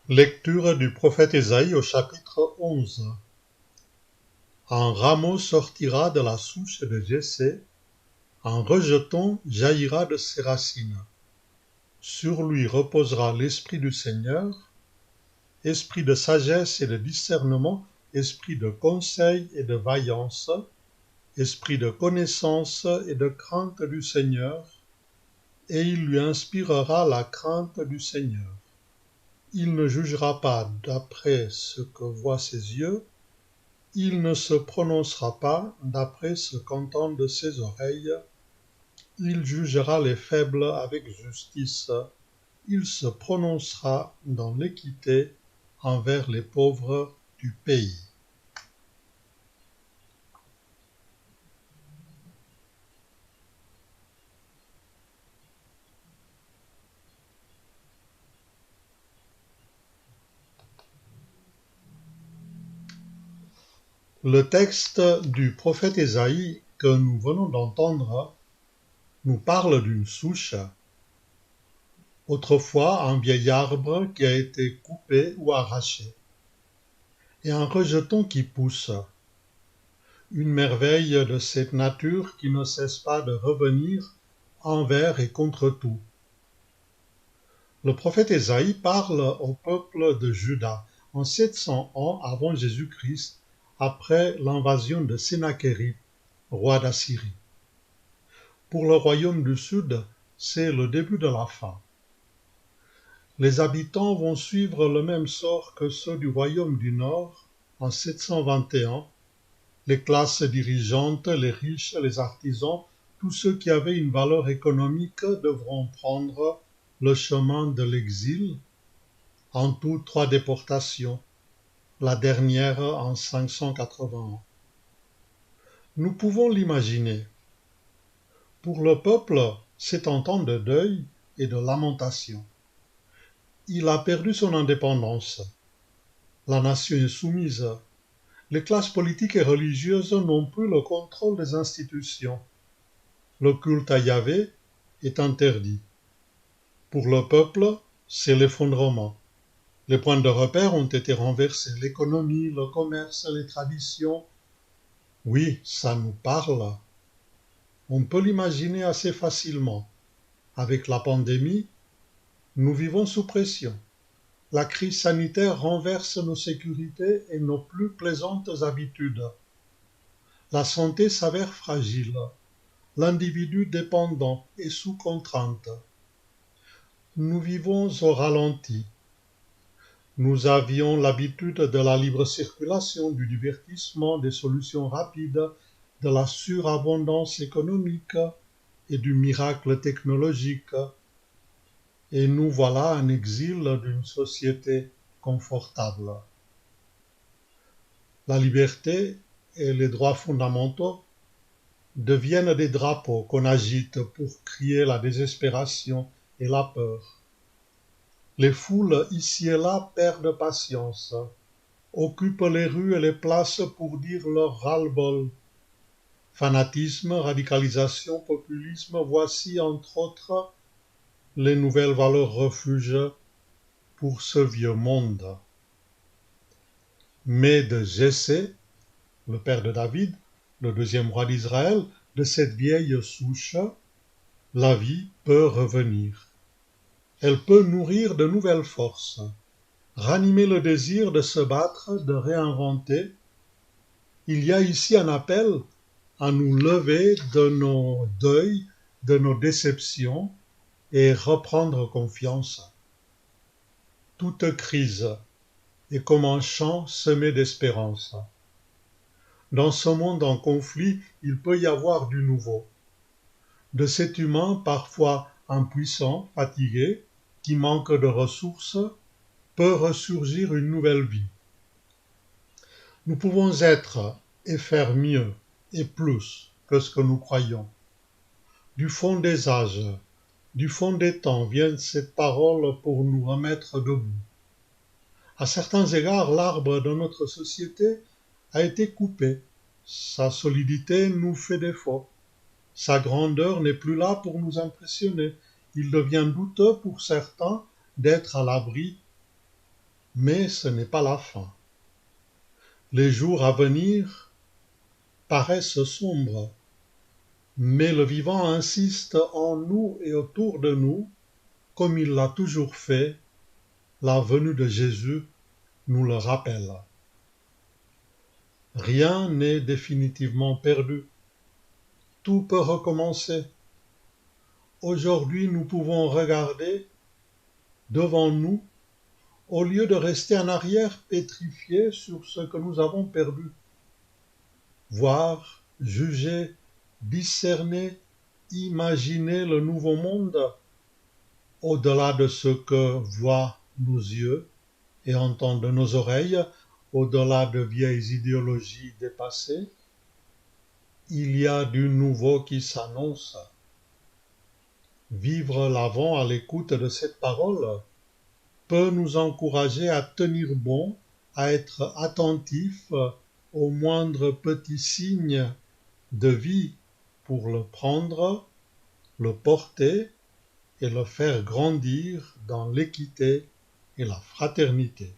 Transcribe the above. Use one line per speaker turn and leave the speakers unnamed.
Lecture du prophète Ésaïe au chapitre 11. Un rameau sortira de la souche de Jessé, un rejeton jaillira de ses racines. Sur lui reposera l'esprit du Seigneur, esprit de sagesse et de discernement, esprit de conseil et de vaillance, esprit de connaissance et de crainte du Seigneur, et il lui inspirera la crainte du Seigneur. Il ne jugera pas d'après ce que voient ses yeux, il ne se prononcera pas d'après ce qu'entendent ses oreilles, il jugera les faibles avec justice, il se prononcera dans l'équité envers les pauvres du pays. Le texte du prophète Ésaïe que nous venons d'entendre nous parle d'une souche, autrefois un vieil arbre qui a été coupé ou arraché, et un rejeton qui pousse, une merveille de cette nature qui ne cesse pas de revenir envers et contre tout. Le prophète Ésaïe parle au peuple de Juda en 701 avant Jésus-Christ, après l'invasion de Sennacherib, roi d'Assyrie. Pour le royaume du Sud, c'est le début de la fin. Les habitants vont suivre le même sort que ceux du royaume du Nord en 721. Les classes dirigeantes, les riches, les artisans, tous ceux qui avaient une valeur économique devront prendre le chemin de l'exil, en tout 3 déportations, la dernière en 581. Nous pouvons l'imaginer. Pour le peuple, c'est un temps de deuil et de lamentation. Il a perdu son indépendance. La nation est soumise. Les classes politiques et religieuses n'ont plus le contrôle des institutions. Le culte à Yahvé est interdit. Pour le peuple, c'est l'effondrement. Les points de repère ont été renversés, l'économie, le commerce, les traditions. Oui, ça nous parle. On peut l'imaginer assez facilement. Avec la pandémie, nous vivons sous pression. La crise sanitaire renverse nos sécurités et nos plus plaisantes habitudes. La santé s'avère fragile, l'individu dépendant et sous contrainte. Nous vivons au ralenti. Nous avions l'habitude de la libre circulation, du divertissement, des solutions rapides, de la surabondance économique et du miracle technologique. Et nous voilà en exil d'une société confortable. La liberté et les droits fondamentaux deviennent des drapeaux qu'on agite pour crier la désespération et la peur. Les foules ici et là perdent patience, occupent les rues et les places pour dire leur ras-le-bol. Fanatisme, radicalisation, populisme, voici entre autres les nouvelles valeurs refuges pour ce vieux monde. Mais de Jessé, le père de David, le deuxième roi d'Israël, de cette vieille souche, la vie peut revenir. Elle peut nourrir de nouvelles forces, ranimer le désir de se battre, de réinventer. Il y a ici un appel à nous lever de nos deuils, de nos déceptions et reprendre confiance. Toute crise est comme un champ semé d'espérance. Dans ce monde en conflit, il peut y avoir du nouveau. De cet humain parfois impuissant, fatigué, qui manque de ressources, peut ressurgir une nouvelle vie. Nous pouvons être et faire mieux et plus que ce que nous croyons. Du fond des âges, du fond des temps vient cette parole pour nous remettre debout. À certains égards, l'arbre de notre société a été coupé. Sa solidité nous fait défaut. Sa grandeur n'est plus là pour nous impressionner. Il devient douteux pour certains d'être à l'abri Mais ce n'est pas la fin. Les jours à venir paraissent sombres, mais le vivant insiste en nous et autour de nous, comme il l'a toujours fait. La venue de Jésus nous le rappelle. Rien n'est définitivement perdu. Tout peut recommencer. Aujourd'hui, nous pouvons regarder devant nous au lieu de rester en arrière pétrifiés sur ce que nous avons perdu. Voir, juger, discerner, imaginer le nouveau monde au-delà de ce que voient nos yeux et entendent nos oreilles, au-delà de vieilles idéologies dépassées. Il y a du nouveau qui s'annonce. Vivre l'avant à l'écoute de cette parole peut nous encourager à tenir bon, à être attentifs aux moindres petits signes de vie pour le prendre, le porter et le faire grandir dans l'équité et la fraternité.